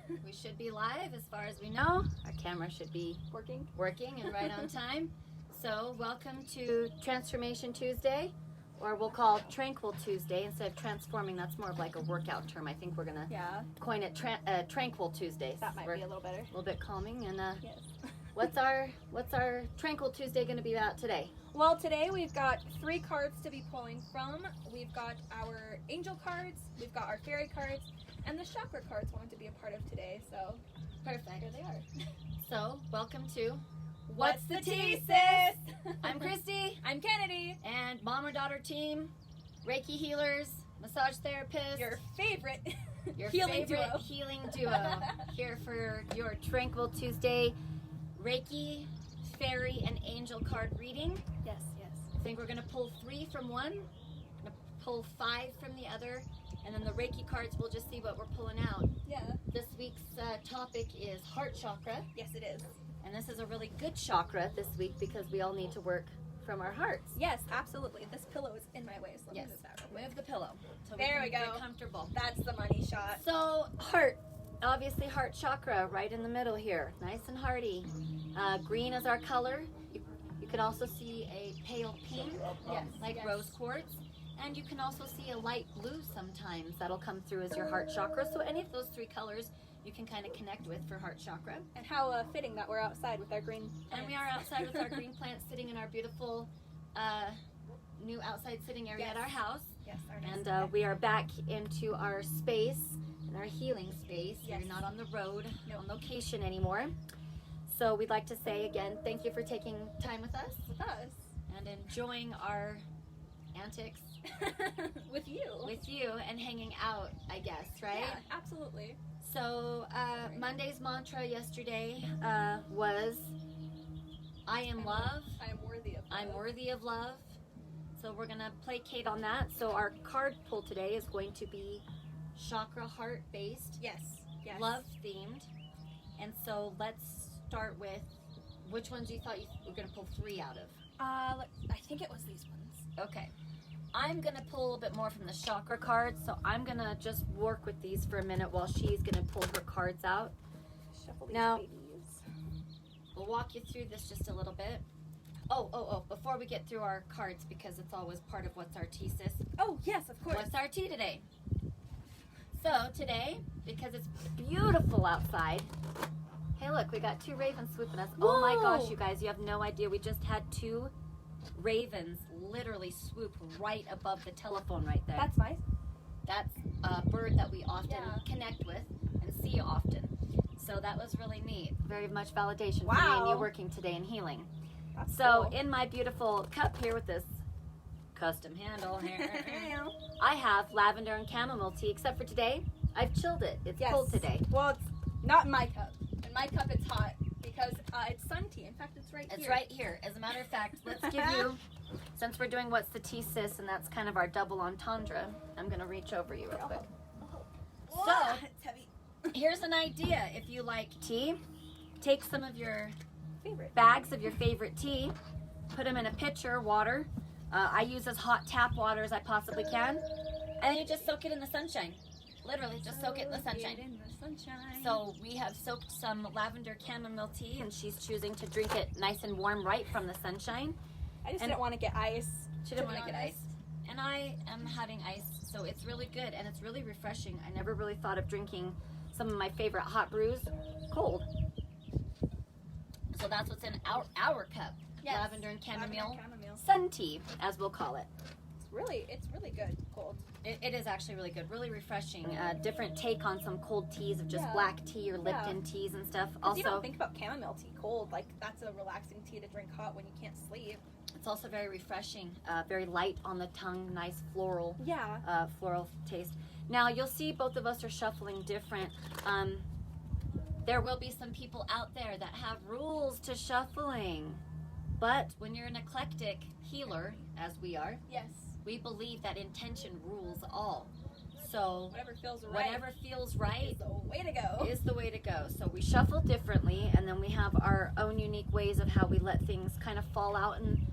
We should be live as far as we know. Our camera should be working and right on time. So welcome to Transformation Tuesday, or we'll call Tranquil Tuesday instead of transforming. That's more of like a workout term. I think we're gonna coin it Tranquil Tuesday. That might be a little better. A little bit calming. And yes. What's our Tranquil Tuesday going to be about today? Well, today we've got 3 cards to be pulling from. We've got our angel cards, we've got our fairy cards, and the chakra cards wanted to be a part of today. So perfect. Here they are. So welcome to What's the Tea Sis? I'm Christy. I'm Kennedy. And mom or daughter team, Reiki healers, massage therapists. Your favorite healing duo here for your Tranquil Tuesday Reiki, fairy, and angel card reading. Yes. I think we're going to pull 3 from one, going to pull 5 from the other, and then the Reiki cards, we'll just see what we're pulling out. Yeah. This week's topic is heart chakra. Yes, it is. And this is a really good chakra this week because we all need to work from our hearts. Yes, absolutely. This pillow is in my way, so let me move that. Move the pillow. So there we go. Get comfortable. That's the money shot. So heart. Obviously heart chakra right in the middle here, nice and hearty. Green is our color. You can also see a pale pink, like rose quartz, and you can also see a light blue sometimes. That'll come through as your heart chakra. So any of those 3 colors you can kind of connect with for heart chakra. And how fitting that we're outside with our green plants. And we are outside with our green plants sitting in our beautiful new outside sitting area at our house. Yes, our nice and we are back into our space. In our healing space. Yes. You're not on the road, on location anymore. So we'd like to say again, thank you for taking time with us. And enjoying our antics. With you and hanging out, I guess, right? Yeah, absolutely. So Monday's mantra yesterday was, I am love. I am worthy of love. I'm worthy of love. So we're going to placate on that. So our card pull today is going to be chakra heart based, love themed. And so let's start with which ones you thought you were going to pull 3 out of. I think it was these ones. Okay, I'm going to pull a little bit more from the chakra cards, so I'm going to just work with these for a minute while she's going to pull her cards out. Shuffle these now babies. We'll walk you through this just a little bit. Oh, before we get through our cards, because it's always part of what's our tea, sis. Oh yes, of course. What's our tea today? So today, because it's beautiful outside, hey look, we got 2 ravens swooping us. Whoa. Oh my gosh, you guys, you have no idea. We just had 2 ravens literally swoop right above the telephone right there. That's nice. That's a bird that we often connect with and see often. So that was really neat. Very much validation for me and you working today in healing. That's so cool. in my beautiful cup here with this custom handle here, I have lavender and chamomile tea, except for today, I've chilled it. It's cold today. Well, it's not in my cup. In my cup, it's hot because it's sun tea. In fact, it's right here. It's right here. As a matter of fact, let's give you, since we're doing What's the Tea Sis, and that's kind of our double entendre, I'm going to reach over you real quick. So, it's heavy. Here's an idea. If you like tea, take some of your favorite bags of your favorite tea, put them in a pitcher, water. I use as hot tap water as I possibly can, and then you just soak it in the sunshine. Literally, just soak it in the sunshine. So we have soaked some lavender chamomile tea, and she's choosing to drink it nice and warm right from the sunshine. I just didn't want to get ice. She didn't want to get ice. And I am having ice, so it's really good, and it's really refreshing. I never really thought of drinking some of my favorite hot brews cold. So that's what's in our cup. Lavender and chamomile sun tea, as we'll call it. It's really good cold. It is actually really good, really refreshing. Different take on some cold teas of just black tea or Lipton teas and stuff. Also, you don't think about chamomile tea cold, like that's a relaxing tea to drink hot when you can't sleep. It's also very refreshing, very light on the tongue, nice floral, floral taste. Now you'll see both of us are shuffling different. There will be some people out there that have rules to shuffling. But when you're an eclectic healer, as we are, we believe that intention rules all. So whatever feels right is the way to go. Is the way to go. So we shuffle differently, and then we have our own unique ways of how we let things kind of fall out and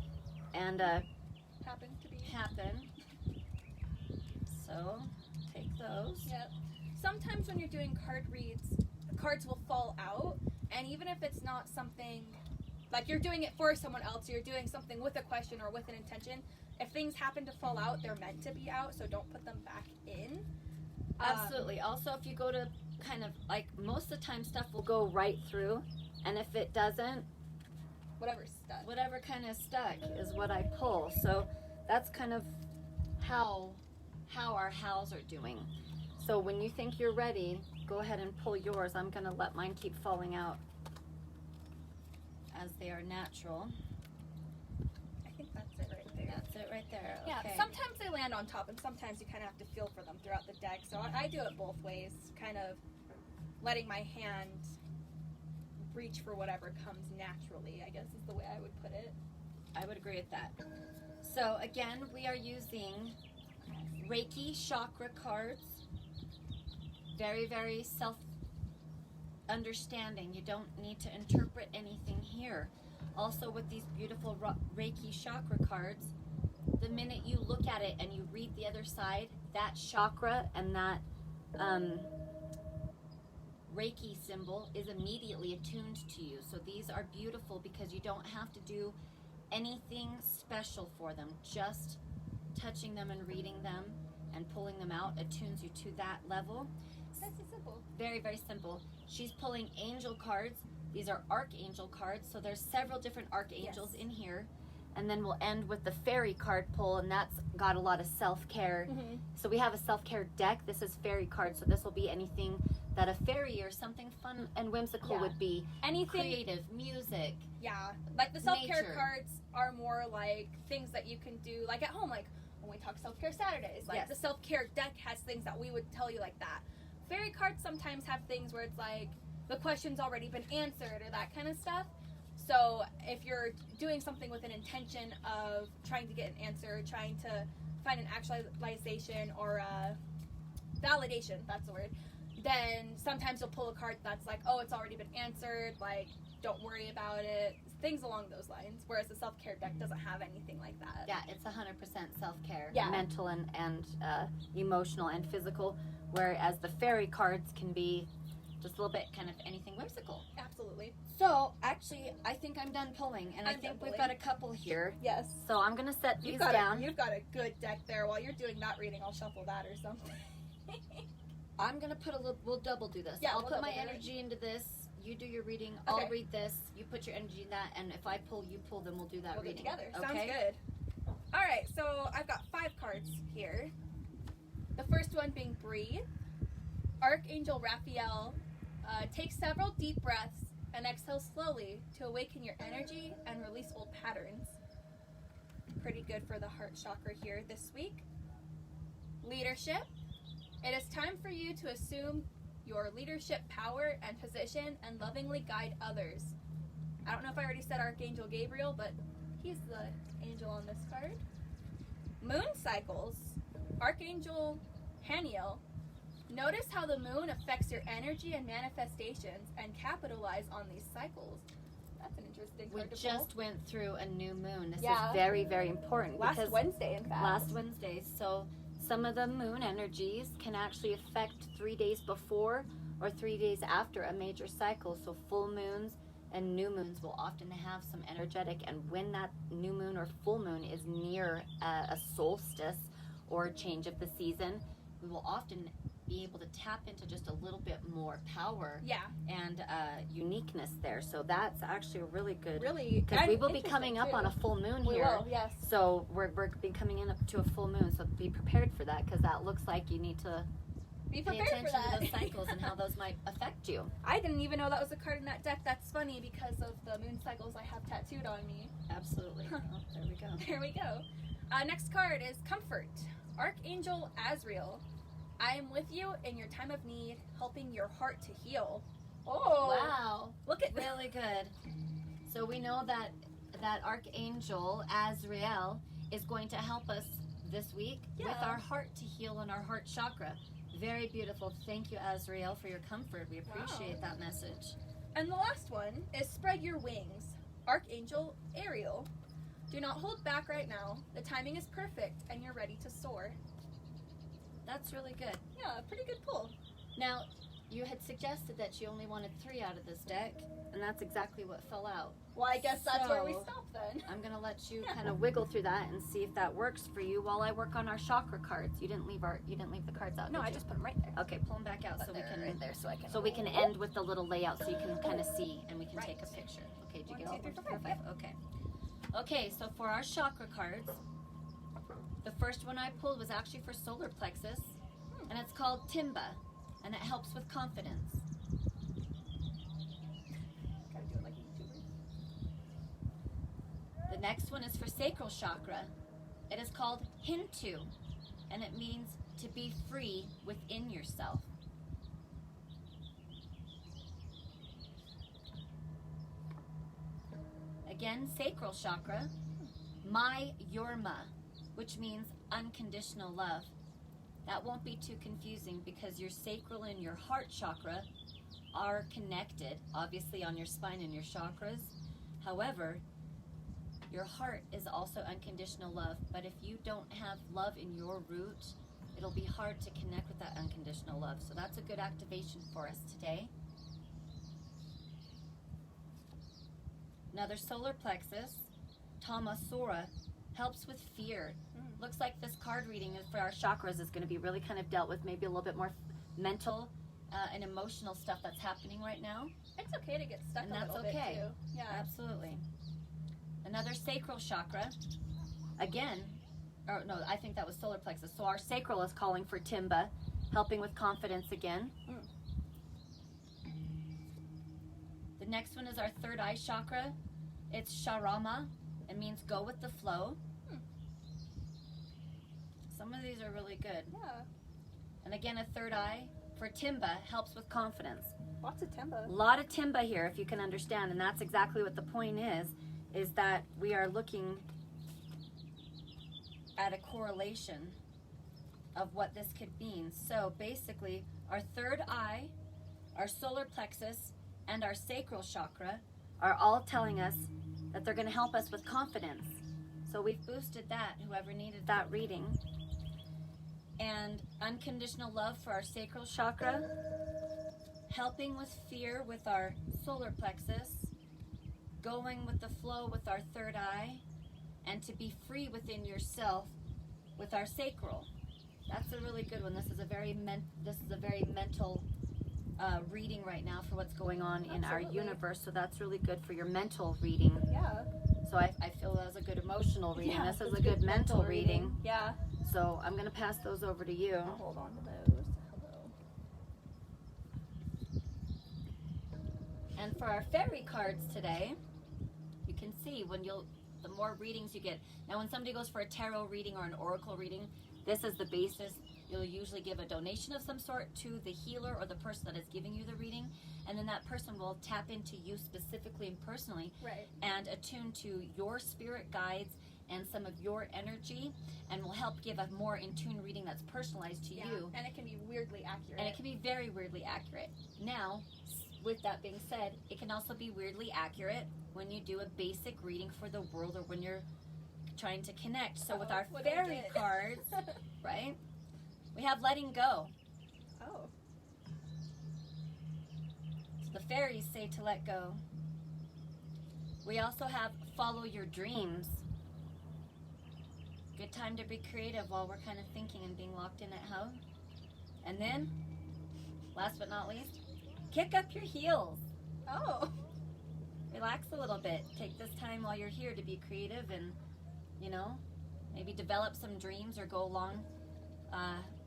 happen. So take those. Yep. Sometimes when you're doing card reads, cards will fall out, and even if it's not something like you're doing it for someone else, you're doing something with a question or with an intention, if things happen to fall out, they're meant to be out, so don't put them back in. Absolutely. Also, if you go to kind of like, most of the time stuff will go right through, and if it doesn't, whatever's stuck. Whatever kind of stuck is what I pull. So that's kind of how our hows are doing. So when you think you're ready, go ahead and pull yours. I'm going to let mine keep falling out as they are natural. I think that's it right there. That's it right there. Yeah, Okay. sometimes they land on top, and sometimes you kind of have to feel for them throughout the deck. So I do it both ways, kind of letting my hand reach for whatever comes naturally, I guess is the way I would put it. I would agree with that. So again, we are using Reiki chakra cards. Very, very self-understanding. You don't need to interpret anything here. Also, with these beautiful Reiki chakra cards, the minute you look at it and you read the other side, that chakra and that Reiki symbol is immediately attuned to you. So these are beautiful because you don't have to do anything special for them. Just touching them and reading them and pulling them out attunes you to that level. That's so simple. Very, very simple. She's pulling angel cards. These are archangel cards. So there's several different archangels in here. And then we'll end with the fairy card pull, and that's got a lot of self-care. Mm-hmm. So we have a self-care deck. This is fairy cards. So this will be anything that a fairy or something fun and whimsical would be. Anything creative, music. Yeah, like the self-care Nature. cards are more like things that you can do like at home, like when we talk self-care Saturdays. Like the self-care deck has things that we would tell you like that. Fairy cards sometimes have things where it's like the question's already been answered or that kind of stuff. So if you're doing something with an intention of trying to get an answer, trying to find an actualization or a validation, that's the word, then sometimes you'll pull a card that's like, oh, it's already been answered, like, don't worry about it, things along those lines. Whereas the self-care deck doesn't have anything like that. Yeah, it's 100% self-care, Yeah. mental and emotional and physical, whereas the fairy cards can be just a little bit kind of anything whimsical. Absolutely. So, actually, I think I'm done pulling, and I I'm think done we've pulling. got a couple here. Yes. So I'm going to set these You've got down. you've got a good deck there. While you're doing that reading, I'll shuffle that or something. I'm going to put a little, we'll double do this. Yeah, I'll we'll put my double do it. energy into this. You do your reading. I'll Okay. read this. You put your energy in that. And if I pull, you pull, then we'll do that We'll do it reading. together. Okay? Sounds good. All right, so I've got 5 cards here. The first one being Breathe. Archangel Raphael, take several deep breaths and exhale slowly to awaken your energy and release old patterns. Pretty good for the heart chakra here this week. Leadership. It is time for you to assume your leadership power and position and lovingly guide others. I don't know if I already said Archangel Gabriel, but he's the angel on this card. Moon cycles. Archangel Haniel. Notice how the moon affects your energy and manifestations and capitalize on these cycles. That's an interesting We card to just went through a new moon. This Yeah. is very, very important. pull. Last because Wednesday, in fact. Last Wednesday. So some of the moon energies can actually affect 3 days before or 3 days after a major cycle. So full moons and new moons will often have some energetic, and when that new moon or full moon is near a solstice or a change of the season, we will often be able to tap into just a little bit more power Yeah. and uniqueness there. So that's actually a really good, Really. because we will be interesting, coming up too. on a full moon We here. will, yes. So we're be coming in up to a full moon, so be prepared for that, because that looks like you need to Be pay prepared for attention that. to those cycles and how those might affect you. I didn't even know that was a card in that deck. That's funny because of the moon cycles I have tattooed on me. Absolutely. Oh, there we go. There we go. Next card is Comfort. Archangel Azrael. I am with you in your time of need, helping your heart to heal. Oh, Wow. look at Really good. So we know that Archangel Azrael is going to help us this week with Yeah. our heart to heal and our heart chakra. Very beautiful. Thank you, Azrael, for your comfort. We appreciate that message. And the last one is Spread Your Wings. Archangel Ariel. Do not hold back right now. The timing is perfect and you're ready to soar. That's really good. Yeah, pretty good pull. Now, you had suggested that she only wanted 3 out of this deck, and that's exactly what fell out. Well, I guess that's where we stop then. I'm going to let you kind of wiggle through that and see if that works for you while I work on our chakra cards. You didn't leave the cards out, No, did I you? just put them right there. Okay, pull them back out so we can right there so we can end with the little layout so you can kind of see and we can take a picture. Okay, did you get all 1, 2, 3, 4, 5? Okay. Okay, so for our chakra cards, the first one I pulled was actually for solar plexus, and it's called Timba, and it helps with confidence. Gotta do it like a YouTuber. The next one is for sacral chakra. It is called Hintu, and it means to be free within yourself. Again, sacral chakra, My Yorma, which means unconditional love. That won't be too confusing because your sacral and your heart chakra are connected, obviously on your spine and your chakras. However, your heart is also unconditional love, but if you don't have love in your root, it'll be hard to connect with that unconditional love. So that's a good activation for us today. Another solar plexus, Tamasura, helps with fear. Looks like this card reading for our chakras is going to be really kind of dealt with maybe a little bit more mental and emotional stuff that's happening right now. It's okay to get stuck And a that's little okay. bit too. Yeah. Absolutely. Another sacral chakra. Again, or no, I think that was solar plexus. So our sacral is calling for Timba, helping with confidence again. The next one is our third eye chakra. It's Sharama. It means go with the flow. Some of these are really good. Yeah. And again, a third eye for Timba helps with confidence. Lots of Timba. A lot of Timba here, if you can understand, and that's exactly what the point is that we are looking at a correlation of what this could mean. So basically, our third eye, our solar plexus, and our sacral chakra are all telling us that they're going to help us with confidence. So we've boosted that, whoever needed that reading. And unconditional love for our sacral chakra, helping with fear with our solar plexus, going with the flow with our third eye, and to be free within yourself with our sacral. That's a really good one. This is a very mental reading right now for what's going on in our universe. So that's really good for your mental reading. Yeah. So I feel that was a good emotional reading. Yeah, this is a good mental reading. Yeah. So I'm going to pass those over to you. I'll hold on to those. Hello. And for our fairy cards today, you can see the more readings you get. Now when somebody goes for a tarot reading or an oracle reading, this is the basis. You'll usually give a donation of some sort to the healer or the person that is giving you the reading, and then that person will tap into you specifically and personally, right, and attune to your spirit guides and some of your energy, and will help give a more in tune reading that's personalized to you. And it can be weirdly accurate. And it can be very weirdly accurate. Now, with that being said, it can also be weirdly accurate when you do a basic reading for the world or when you're trying to connect. So with our fairy cards, right, we have letting go. Oh. So the fairies say to let go. We also have follow your dreams. Good time to be creative while we're kind of thinking and being locked in at home. And then, last but not least, kick up your heels. Oh. Relax a little bit. Take this time while you're here to be creative and, maybe develop some dreams or go along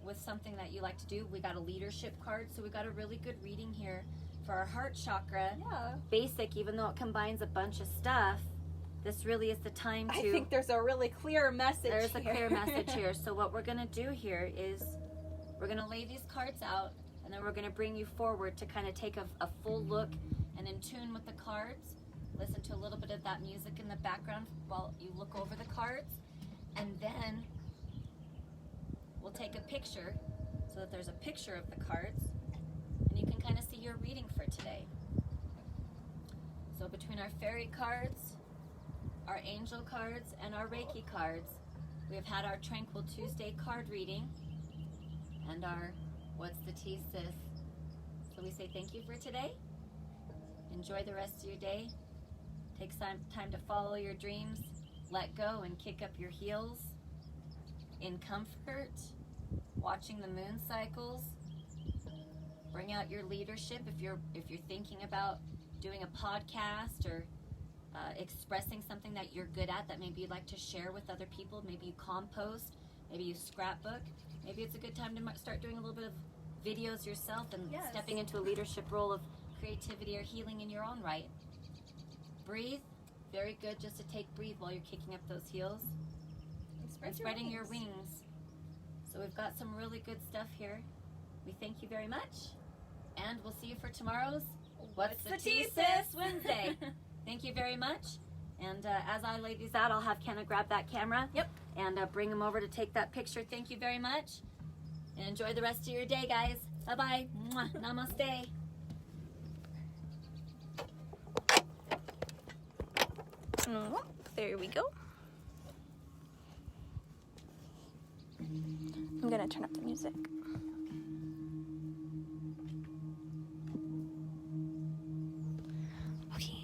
with something that you like to do. We got a leadership card, so we got a really good reading here for our heart chakra. Yeah. Basic, even though it combines a bunch of stuff, this really is the time to... I think there's a really clear message There's a clear message here. So what we're going to do here is we're going to lay these cards out, and then we're going to bring you forward to kind of take a full look and in tune with the cards. Listen to a little bit of that music in the background while you look over the cards. And then we'll take a picture so that there's a picture of the cards, and you can kind of see your reading for today. So between our fairy cards, our angel cards, and our Reiki cards, we have had our Tranquil Tuesday card reading and our What's the Tea Sis. So we say thank you for today. Enjoy the rest of your day. Take some time to follow your dreams. Let go and kick up your heels in comfort, watching the moon cycles. Bring out your leadership if you're thinking about doing a podcast or expressing something that you're good at that maybe you'd like to share with other people. Maybe you compost, maybe you scrapbook. Maybe it's a good time to start doing a little bit of videos yourself and stepping into a leadership role of creativity or healing in your own right. Breathe. Very good just to breathe while you're kicking up those heels. And spreading your wings. So we've got some really good stuff here. We thank you very much. And we'll see you for tomorrow's What's the Tea Sis Wednesday. Thank you very much. And as I lay these out, I'll have Kenna grab that camera. Yep. And bring him over to take that picture. Thank you very much. And enjoy the rest of your day, guys. Bye-bye. Mwah. Namaste. Oh, there we go. I'm gonna turn up the music. Okay.